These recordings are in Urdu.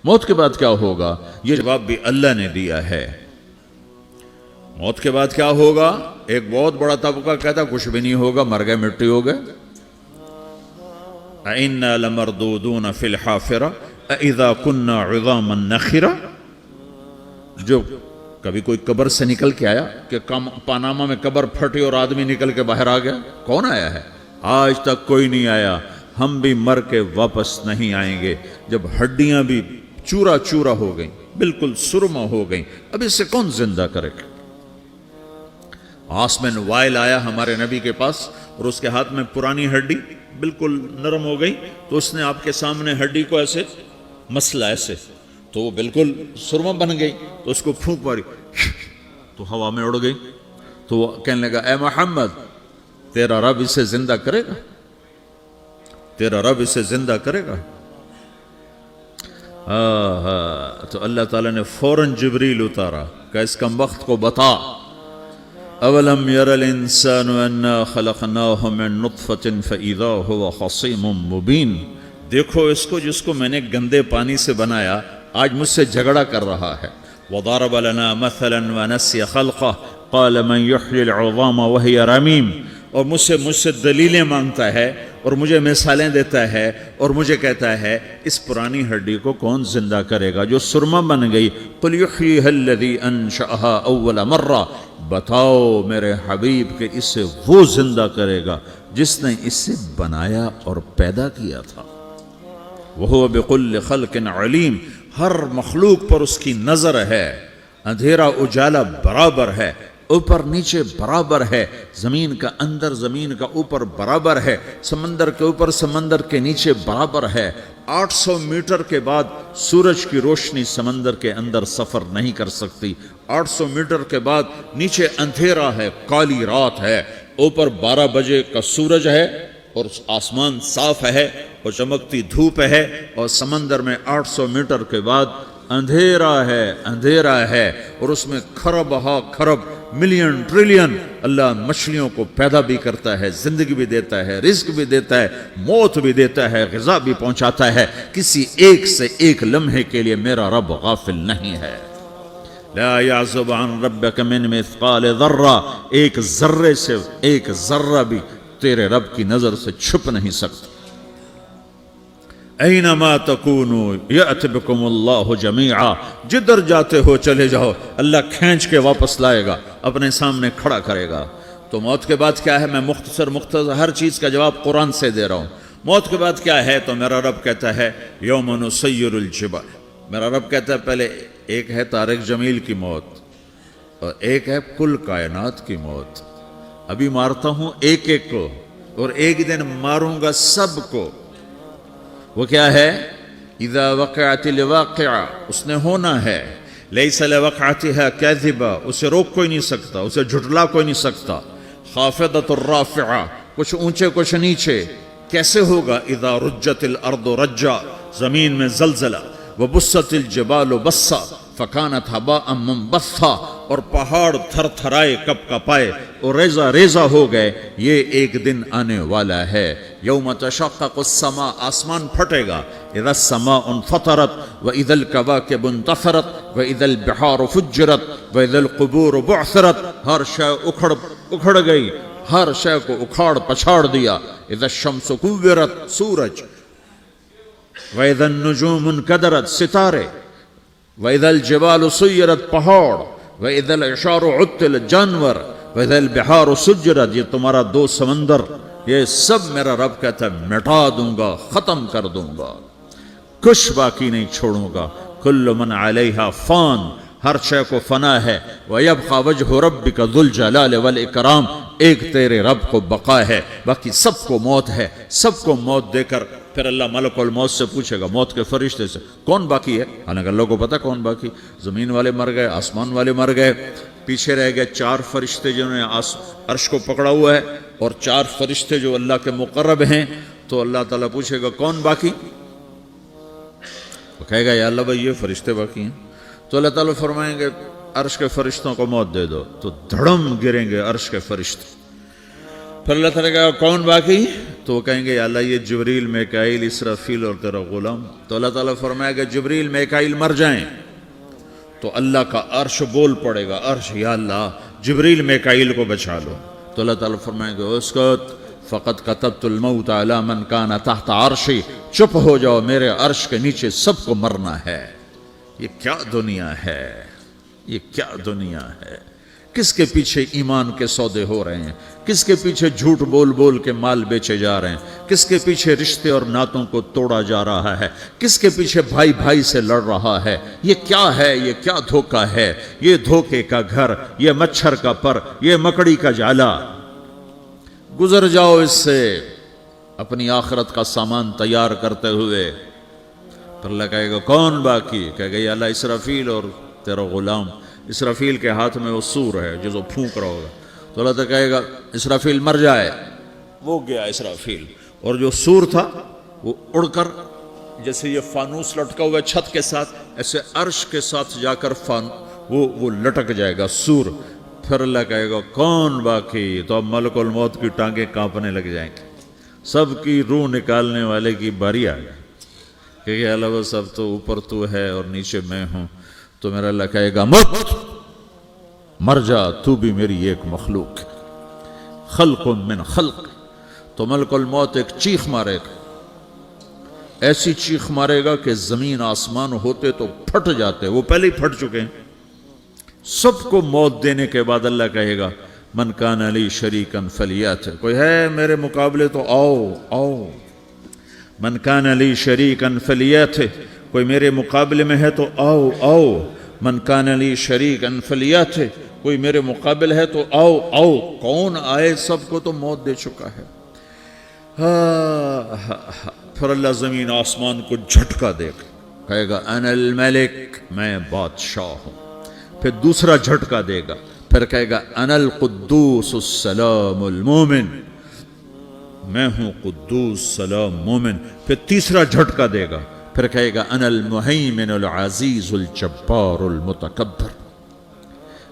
موت کے بعد کیا ہوگا؟ یہ جواب بھی اللہ نے دیا ہے۔ موت کے بعد کیا ہوگا؟ ایک بہت بڑا طبقہ کہتا کچھ بھی نہیں ہوگا، مر گئے، مٹی ہو گئے۔ اِنَّا لَمَرْدُودُونَ فِي الْحَافِرَةِ اِذَا كُنَّا عِظَامًا نَخِرَةً۔ جو کبھی کوئی قبر سے نکل کے آیا کہ پاناما میں قبر پھٹی اور آدمی نکل کے باہر آ گیا؟ کون آیا ہے؟ آج تک کوئی نہیں آیا۔ ہم بھی مر کے واپس نہیں آئیں گے۔ جب ہڈیاں بھی چورا چورا ہو گئیں، بالکل سرما ہو گئیں، اب اس سے کون زندہ کرے گا؟ آسمین وائل آیا ہمارے نبی کے پاس اور اس کے ہاتھ میں پرانی ہڈی بالکل نرم ہو گئی، تو اس نے آپ کے سامنے ہڈی کو ایسے مسلا ایسے، تو وہ بالکل سرما بن گئی، تو اس کو پھونک ماری تو ہوا میں اڑ گئی۔ تو وہ کہنے لگا اے محمد، تیرا رب اسے زندہ کرے گا؟ تیرا رب اسے زندہ کرے گا؟ تو اللہ تعالیٰ نے فوراً جبریل اتارا کہ اس کمبخت کو بتا، اولم یر الانسان انا خلقناہ من نطفۃ فاذا هو خصیم مبین۔ دیکھو اس کو جس کو میں نے گندے پانی سے بنایا، آج مجھ سے جھگڑا کر رہا ہے۔ وضرب لنا مثلا ونسی خلقہ قال من یحیی العظام وہی رمیم۔ اور مجھ سے دلیلیں مانگتا ہے اور مجھے مثالیں دیتا ہے اور مجھے کہتا ہے اس پرانی ہڈی کو کون زندہ کرے گا جو سرما بن گئی؟ قل یحییھا الذی انشأھا اول مرہ۔ بتاؤ میرے حبیب کہ اسے وہ زندہ کرے گا جس نے اسے بنایا اور پیدا کیا تھا۔ وہو بکل خلق علیم۔ ہر مخلوق پر اس کی نظر ہے، اندھیرا اجالا برابر ہے، اوپر نیچے برابر ہے، زمین کا اندر زمین کا اوپر برابر ہے، سمندر کے اوپر سمندر کے نیچے برابر ہے۔ 800 میٹر کے بعد سورج کی روشنی سمندر کے اندر سفر نہیں کر سکتی۔ 800 میٹر کے بعد نیچے اندھیرا ہے، کالی رات ہے، اوپر 12 بجے کا سورج ہے اور آسمان صاف ہے اور چمکتی دھوپ ہے، اور سمندر میں 800 میٹر کے بعد اندھیرا ہے اور اس میں کھرب ہا کھرب ملین ٹریلین اللہ مچھلیوں کو پیدا بھی کرتا ہے، زندگی بھی دیتا ہے، رزق بھی دیتا ہے، موت بھی دیتا ہے، غذا بھی پہنچاتا ہے۔ کسی ایک سے ایک لمحے کے لیے میرا رب غافل نہیں ہے۔ لا يعزب عن ربك من مثقال ذرہ، ایک ذرے سے ایک ذرہ بھی تیرے رب کی نظر سے چھپ نہیں سکتا۔ اینما تکونوا یأت بکم اللہ جمیعا، جدھر جاتے ہو چلے جاؤ، اللہ کھینچ کے واپس لائے گا، اپنے سامنے کھڑا کرے گا۔ تو موت کے بعد کیا ہے؟ میں مختصر ہر چیز کا جواب قرآن سے دے رہا ہوں۔ موت کے بعد کیا ہے؟ تو میرا رب کہتا ہے یوم نسیر الجبال۔ میرا رب کہتا ہے پہلے ایک ہے طارق جمیل کی موت اور ایک ہے کل کائنات کی موت۔ ابھی مارتا ہوں ایک ایک کو اور ایک دن ماروں گا سب کو۔ وہ کیا ہے؟ اذا وقعت الواقعہ، اس نے ہونا ہے۔ لیس لوقعتها کاذبہ، اسے روک کوئی نہیں سکتا، اسے جھٹلا کوئی نہیں سکتا۔ خافضۃ الرافعہ، کچھ اونچے کچھ نیچے۔ کیسے ہوگا؟ اذا رجت الارض رجا، زمین میں زلزلہ۔ وبست الجبال بسا فکانت ہباء منبثا، اور پہاڑ تھر تھرائے کپ کپائے اور ریزہ ریزہ ہو گئے۔ یہ ایک دن آنے والا ہے۔ یوم تشقق السماء، آسمان پھٹے گا۔ اذا السماء انفطرت واذا الکواکب انتثرت واذا البحار فجرت واذا القبور بعثرت، ہر شے اکھڑ گئی، ہر شے کو اکھاڑ پچھاڑ دیا۔ اذا الشمس کورت، سورج۔ وَإِذَا النُّجُومُ انْكَدَرَتْ، ستارے۔ وَإِذَا الْجِبَالُ سُيِّرَتْ، پہاڑ۔ وَإِذَا الْعِشَارُ عُطِّلَتْ، جانور۔ وَإِذَا الْبِحَارُ سُجِّرَتْ، یہ تمہارا دو سمندر، یہ سب میرا رب کہتا ہے مٹا دوں گا، ختم کر دوں گا، کچھ باقی نہیں چھوڑوں گا۔ كُلُّ مَنْ عَلَيْهَا فان، ہر شے کو فنا ہے۔ وَيَبْقَى وَجْهُ رَبِّكَ ذُو الْجَلَالِ وَالْإِكْرَامِ، ایک تیرے رب کو بقا ہے، باقی سب کو موت ہے۔ سب کو موت دے کر پھر اللہ ملک الموت سے پوچھے گا، موت کے فرشتے سے، کون باقی ہے؟ حالانکہ اللہ کو پتا کون باقی۔ زمین والے مر گئے، آسمان والے مر گئے، پیچھے رہ گئے 4 فرشتے جنہوں نے عرش کو پکڑا ہوا ہے اور 4 فرشتے جو اللہ کے مقرب ہیں۔ تو اللہ تعالیٰ پوچھے گا کون باقی؟ وہ کہے گا یا اللہ بھائی یہ فرشتے باقی ہیں۔ تو اللہ تعالیٰ فرمائیں گے عرش کے فرشتوں کو موت دے دو، تو دھڑم گریں گے عرش کے فرشتے۔ پھر اللہ تعالیٰ کہا کون باقی؟ تو وہ کہیں گے یا اللہ یہ جبریل میکائیل اسرافیل اور تیرا غلام. تو اللہ تعالیٰ فرمائے گا جبریل میکائیل مر جائیں تو اللہ کا عرش بول پڑے گا, عرش یا اللہ جبریل میکائیل کو بچا لو. تو اللہ تعالیٰ فرمائے گا اسکت فقط کتبت الموت علی من کان تحت عرشی, چپ ہو جاؤ میرے عرش کے نیچے سب کو مرنا ہے. یہ کیا دنیا ہے, یہ کیا دنیا ہے. کس کے پیچھے ایمان کے سودے ہو رہے ہیں, کس کے پیچھے جھوٹ بول بول کے مال بیچے جا رہے ہیں, کس کے پیچھے رشتے اور ناتوں کو توڑا جا رہا ہے, کس کے پیچھے بھائی بھائی سے لڑ رہا ہے. یہ کیا ہے, یہ کیا دھوکہ ہے, یہ دھوکے کا گھر, یہ مچھر کا پر, یہ مکڑی کا جالا. گزر جاؤ اس سے اپنی آخرت کا سامان تیار کرتے ہوئے. پھر اللہ کہے گا کون باقی؟ کہے گا یا اللہ اسرافیل اور تیرا غلام. اسرافیل کے ہاتھ میں وہ سور ہے جو پھونک رہا ہوگا. تو اللہ تعالیٰ کہے گا اسرافیل مر جائے. وہ گیا اسرافیل, اور جو سور تھا وہ اڑ کر جیسے یہ فانوس لٹکا ہوا چھت کے ساتھ ایسے عرش کے ساتھ جا کر وہ لٹک جائے گا سور. پھر اللہ کہے گا کون باقی؟ تو اب ملک الموت کی ٹانگیں کانپنے لگ جائیں گی, سب کی روح نکالنے والے کی باری آ گئی کہ اللہ وہ سب تو اوپر تو ہے اور نیچے میں ہوں. تو میرا اللہ کہے گا مت, مر جا, تو بھی میری ایک مخلوق ہے, خلق من خلق. تو ملک الموت ایک چیخ مارے گا, ایسی چیخ مارے گا کہ زمین آسمان ہوتے تو پھٹ جاتے, وہ پہلے ہی پھٹ چکے ہیں. سب کو موت دینے کے بعد اللہ کہے گا من کان علی شریکن فلیات, کوئی ہے میرے مقابلے تو آؤ آؤ. من کان علی شریکن فلیات, کوئی میرے مقابلے میں ہے تو آؤ آؤ. من کان علی شریکن فلیات, کوئی میرے مقابل ہے تو آؤ آؤ. کون آئے؟ سب کو تو موت دے چکا ہے. پھر اللہ زمین آسمان کو جھٹکا دے گا, کہے گا انا الملک, میں بادشاہ ہوں. پھر دوسرا جھٹکا دے گا, پھر کہے گا انا القدوس السلام المومن, میں ہوں قدوس سلام مومن. پھر تیسرا جھٹکا دے گا, پھر کہے گا انا المہیمن العزیز الجبار المتکبر.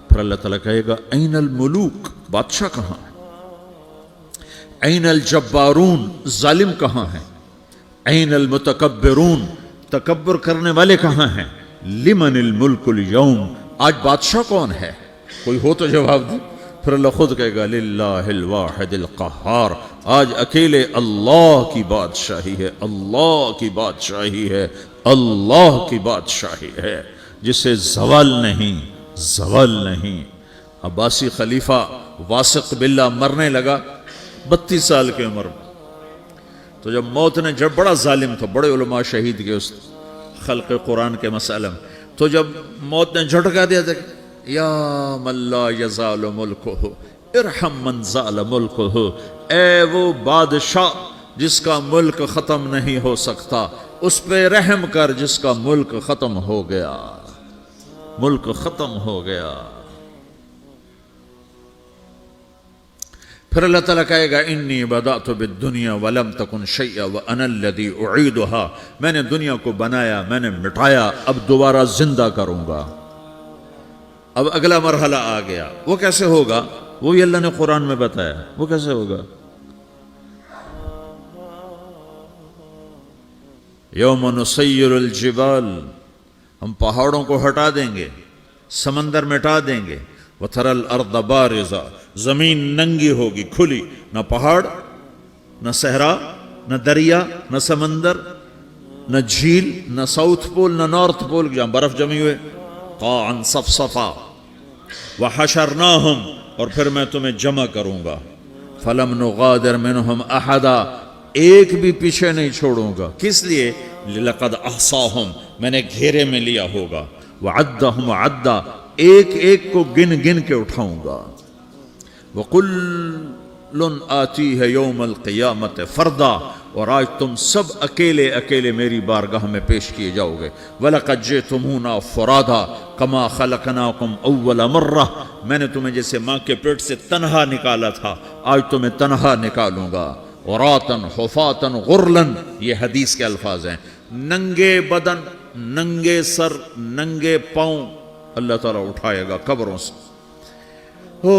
پھر اللہ تعالیٰ کہے گا این الملوک, بادشاہ کہاں ہے؟ این الجبارون, ظالم کہاں ہیں؟ این المتکبرون, تکبر کرنے والے کہاں ہیں؟ لمن الملک اليوم, آج بادشاہ کون ہے؟ کوئی ہو تو جواب دے. پھر اللہ خود کہے گا للہ الواحد القہار, آج اکیلے اللہ کی بادشاہی ہے, اللہ کی بادشاہی ہے, اللہ کی بادشاہی ہے, جسے زوال نہیں, زوال نہیں. عباسی خلیفہ واثق باللہ مرنے لگا 32 سال کی عمر میں. تو جب موت نے, جب بڑا ظالم تھا, بڑے علماء شہید کے اس خلق قرآن کے مسئلہ میں, تو جب موت نے جھٹکا دیا تھا یا من لا یزال ملکہ ارحم من زال ملکہ, اے وہ بادشاہ جس کا ملک ختم نہیں ہو سکتا, اس پہ رحم کر جس کا ملک ختم ہو گیا, ملک ختم ہو گیا. پھر اللہ تعالیٰ کہے گا انی بدأت بالدنیا ولم تکن شیئا وانا الذی اعیدہا, میں نے دنیا کو بنایا, میں نے مٹایا, اب دوبارہ زندہ کروں گا. اب اگلا مرحلہ آ گیا. وہ کیسے ہوگا؟ وہ بھی اللہ نے قرآن میں بتایا. وہ کیسے ہوگا؟ یوم نسیر الجبال, ہم پہاڑوں کو ہٹا دیں گے, سمندر مٹا دیں گے. وتری الارض بارزا, زمین ننگی ہوگی, کھلی, نہ پہاڑ, نہ صحرا, نہ دریا, نہ سمندر, نہ جھیل, نہ ساؤتھ پول, نہ نارتھ پول جہاں برف جمی ہوئے. قاعا صفصفا وحشرناہم, اور پھر میں تمہیں جمع کروں گا. فلم نغادر منہم احدا, ایک بھی پیچھے نہیں چھوڑوں گا. کس لیے؟ لقد احصاہم, میں نے گھیرے میں لیا ہوگا. وعدہم عدا, ایک ایک کو گن گن کے اٹھاؤں گا. وَقُلٌ آتِيهَ يَوْمَ الْقِيَامَةِ فَرْدًا, اور آج تم سب اکیلے اکیلے میری بارگاہ میں پیش کیے جاؤ گے. وَلَقَدْ جِئْتُمُونَا فُرَادًا كَمَا خَلَقْنَاكُمْ أَوَّلَ مَرَّةٍ, میں نے تمہیں جیسے ماں کے پیٹ سے تنہا نکالا تھا, آج تمہیں تنہا نکالوں گا. عُرَاةً حُفَاةً غُرْلًا, یہ حدیث کے الفاظ ہیں. ننگے بدن, ننگے سر, ننگے پاؤں اللہ تعالیٰ اٹھائے گا قبروں سے. ہو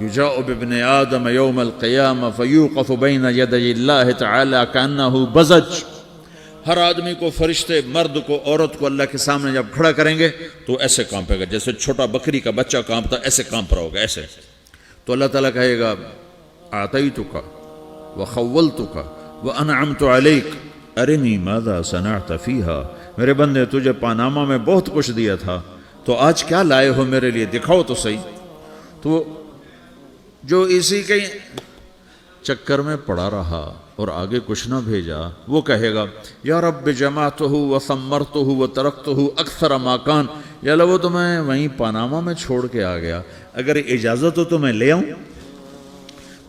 یجاء بابن آدم یوم القیامہ فیوقف بین یدی اللہ تعالی کأنہ بزج، ہر آدمی کو، فرشتے، مرد کو، عورت کو اللہ کے سامنے جب کھڑا کریں گے تو ایسے کانپے گا جیسے چھوٹا بکری کا بچہ کانپتا، ایسے کانپ رہا ہوگا ایسے. تو اللہ تعالیٰ کہے گا اعطیتک وخولتک وانعمت علیک ارنی ماذا صنعت فیہا، میرے بندے تجھے پاناما میں بہت کچھ دیا تھا، تو آج کیا لائے ہو میرے لیے، دکھاؤ تو صحیح. تو جو اسی کے چکر میں پڑا رہا اور آگے کچھ نہ بھیجا، وہ کہے گا یا رب جمعتہ وثمرتہ وترکتہ اکثر ما کان، یا اللہ وہ تو میں وہیں پاناما میں چھوڑ کے آ گیا، اگر اجازت ہو تو میں لے آؤں.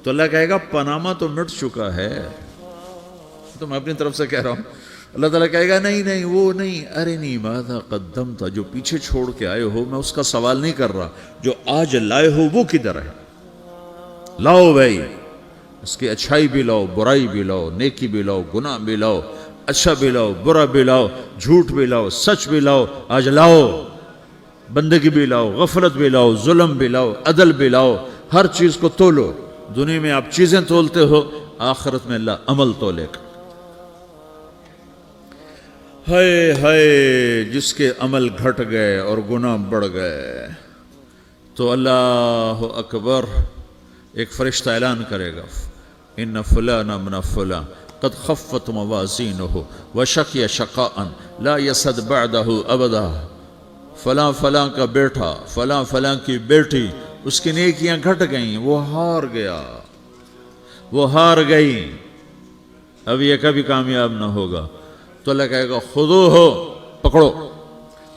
تو اللہ کہے گا پاناما تو مٹ چکا ہے، تو میں اپنی طرف سے کہہ رہا ہوں. اللہ تعالیٰ کہے گا نہیں نہیں وہ نہیں، ارنی ماذا قدمت، جو پیچھے چھوڑ کے آئے ہو میں اس کا سوال نہیں کر رہا، جو آج لائے ہو وہ کدھر ہے، لاؤ بھائی، اس کی اچھائی بھی لاؤ، برائی بھی لاؤ، نیکی بھی لاؤ، گناہ بھی لاؤ، اچھا بھی لاؤ، برا بھی لاؤ، جھوٹ بھی لاؤ، سچ بھی لاؤ، آج لاؤ، بندگی بھی لاؤ، غفلت بھی لاؤ، ظلم بھی لاؤ، عدل بھی لاؤ، ہر چیز کو تولو. دنیا میں آپ چیزیں تولتے ہو، آخرت میں اللہ عمل تولے گا. ہائے ہائے جس کے عمل گھٹ گئے اور گناہ بڑھ گئے، تو اللہ اکبر، ایک فرشتہ اعلان کرے گا ان فلان من فلان قد خفت موازینہ وشقی شقاء لا یسد بعدہ ابدا، فلاں فلاں کا بیٹا، فلاں فلاں کی بیٹی، اس کی نیکیاں گھٹ گئیں، وہ ہار گیا، وہ ہار گئی، اب یہ کبھی کامیاب نہ ہوگا. تو اللہ کہے گا خودو ہو، پکڑو.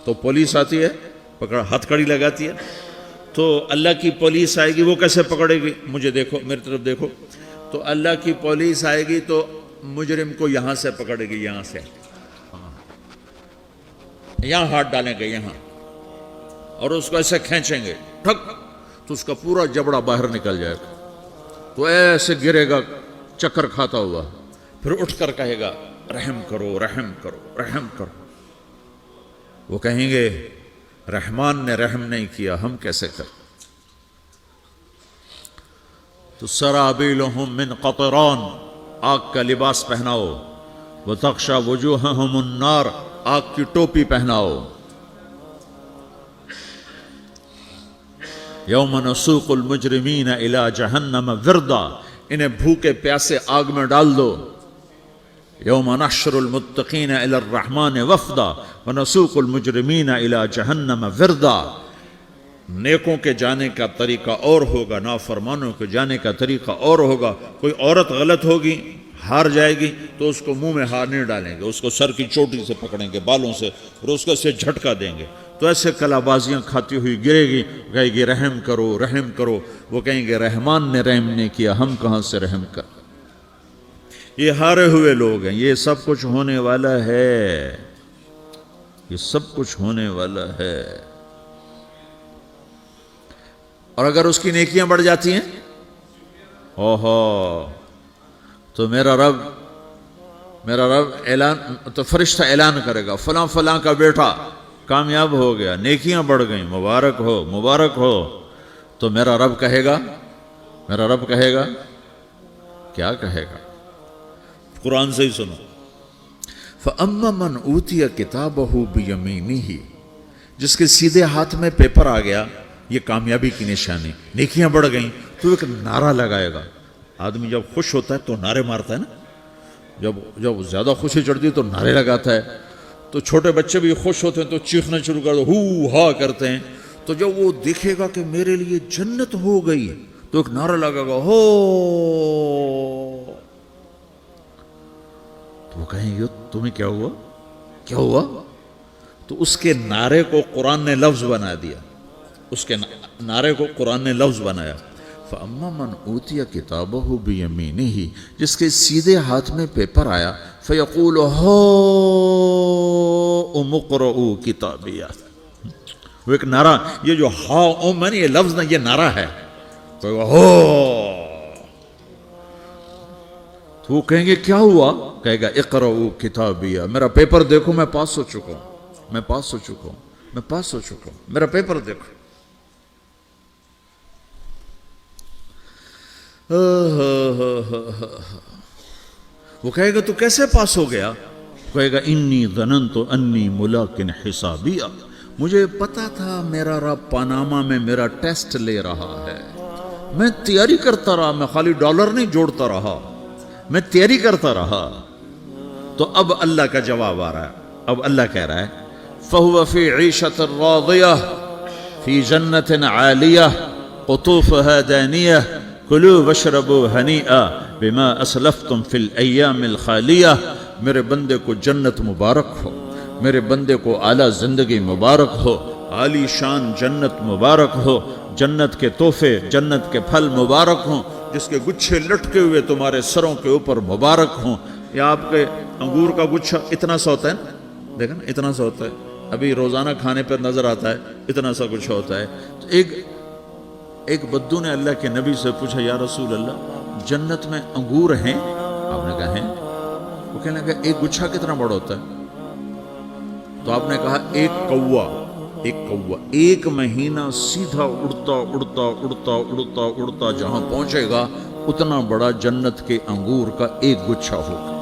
تو پولیس آتی ہے، پکڑا، ہتھ کڑی لگاتی ہے. تو اللہ کی پولیس آئے گی، وہ کیسے پکڑے گی، مجھے دیکھو، میری طرف دیکھو. تو اللہ کی پولیس آئے گی تو مجرم کو یہاں سے پکڑے گی، یہاں سے، یہاں ہاتھ ڈالیں گے یہاں، اور اس کو ایسے کھینچیں گے ٹھک، تو اس کا پورا جبڑا باہر نکل جائے گا. تو ایسے گرے گا چکر کھاتا ہوا، پھر اٹھ کر کہے گا رحم کرو، رحم کرو، رحم کرو. وہ کہیں گے رحمان نے رحم نہیں کیا، ہم کیسے کریں. تو سرابیلہم من قطران، آگ کا لباس پہناؤ، وتغشا وجوہہم النار، آگ کی ٹوپی پہناؤ. یوم نسوق المجرمین الی جہنم وردا، انہیں بھوکے پیاسے آگ میں ڈال دو. یوم نحشر المتقین الی الرحمن وفدا ونسوق المجرمین الی جہنم وردا. نیکوں کے جانے کا طریقہ اور ہوگا، نافرمانوں کے جانے کا طریقہ اور ہوگا. کوئی عورت غلط ہوگی، ہار جائے گی، تو اس کو منہ میں ہار نہیں ڈالیں گے، اس کو سر کی چوٹی سے پکڑیں گے، بالوں سے، اور اس کو اسے جھٹکا دیں گے. تو ایسے کلا بازیاں کھاتی ہوئی گرے گی، کہے گی رحم کرو، رحم کرو. وہ کہیں گے رحمان نے رحم نہیں کیا، ہم کہاں سے رحم کر. یہ ہارے ہوئے لوگ ہیں. یہ سب کچھ ہونے والا ہے، یہ سب کچھ ہونے والا ہے. اور اگر اس کی نیکیاں بڑھ جاتی ہیں، اوہو، تو میرا رب اعلان، تو فرشتہ اعلان کرے گا فلاں فلاں کا بیٹا کامیاب ہو گیا، نیکیاں بڑھ گئیں، مبارک ہو، مبارک ہو. تو میرا رب کہے گا کیا کہے گا، قرآن سے ہی سنو. فَأَمَّا مَنْ أُوتِيَ كِتَابَهُ بِيَمِينِهِ، جس کے سیدھے ہاتھ میں پیپر آ گیا، یہ کامیابی کی نشانی، نیکیاں بڑھ گئیں. تو ایک نعرہ لگائے گا. آدمی جب خوش ہوتا ہے تو نعرے مارتا ہے نا، جب زیادہ خوشی چڑھتی ہے تو نعرے لگاتا ہے. تو چھوٹے بچے بھی خوش ہوتے ہیں تو چیخنا شروع کر دو، ہو ہا کرتے ہیں. تو جب وہ دیکھے گا کہ میرے لیے جنت ہو گئی، تو ایک نعرہ لگے گا، ہو. تو وہ کہیں گے تمہیں کیا ہوا، کیا ہوا. تو اس کے نعرے کو قرآن نے لفظ بنا دیا، اس کے نعرے کو قرآن نے لفظ بنایا. فَأَمَّا مَنْ أُوتِيَ كِتَابَهُ بِيَمِينِهِ، جس کے سیدھے ہاتھ میں پیپر آیا، فَيَقُولُ هَاؤْمُ اقْرَءُوا كِتَابِيَهْ. وہ ایک نعرہ، یہ جو ہاؤم ہے نا، یہ لفظ نہ، یہ نعرہ ہے. تو وہ کہیں گے کیا ہوا، کہے گا اقرؤوا کتابیہ، میرا پیپر دیکھو، میں پاس ہو چکا ہوں، میں پاس ہو چکا ہوں، میں پاس ہو چکا ہوں، میرا پیپر دیکھو. وہ کہے گا تو کیسے پاس ہو گیا؟ کہے گا انی ظننت انی ملاقن حسابیہ، مجھے پتا تھا میرا رب پاناما میں میرا ٹیسٹ لے رہا ہے، میں تیاری کرتا رہا، میں خالی ڈالر نہیں جوڑتا رہا، میں تیاری کرتا رہا۔ تو اب اللہ کا جواب آ رہا ہے، اب اللہ کہہ رہا ہے فَهُوَ فِي عِيشَةٍ رَاضِيَةٍ فِي جَنَّةٍ عَالِيَةٍ قُطُوفُهَا دَانِيَةٌ كُلُوا وَاشْرَبُوا هَنِيئًا بِمَا أَسْلَفْتُمْ فِي الْأَيَّامِ الْخَالِيَةِ، میرے بندے کو جنت مبارک ہو، میرے بندے کو اعلیٰ زندگی مبارک ہو، عالی شان جنت مبارک ہو، جنت کے تحفے، جنت کے پھل مبارک ہوں، جس کے گچھے لٹکے ہوئے تمہارے سروں کے اوپر مبارک ہوں۔ یا آپ کے انگور کا گچھا اتنا سا ہوتا ہے نا، دیکھیں نا اتنا سا ہوتا ہے، ابھی روزانہ کھانے پر نظر آتا ہے، اتنا سا گچھا ہوتا ہے۔ تو ایک بدو نے اللہ کے نبی سے پوچھا یا رسول اللہ جنت میں انگور ہیں؟ آپ نے کہا ہیں۔ وہ کہنے لگا ایک گچھا کتنا بڑا ہوتا ہے؟ تو آپ نے کہا ایک کوا ایک مہینہ سیدھا اڑتا اڑتا اڑتا اڑتا اڑتا جہاں پہنچے گا اتنا بڑا جنت کے انگور کا ایک گچھا ہوگا۔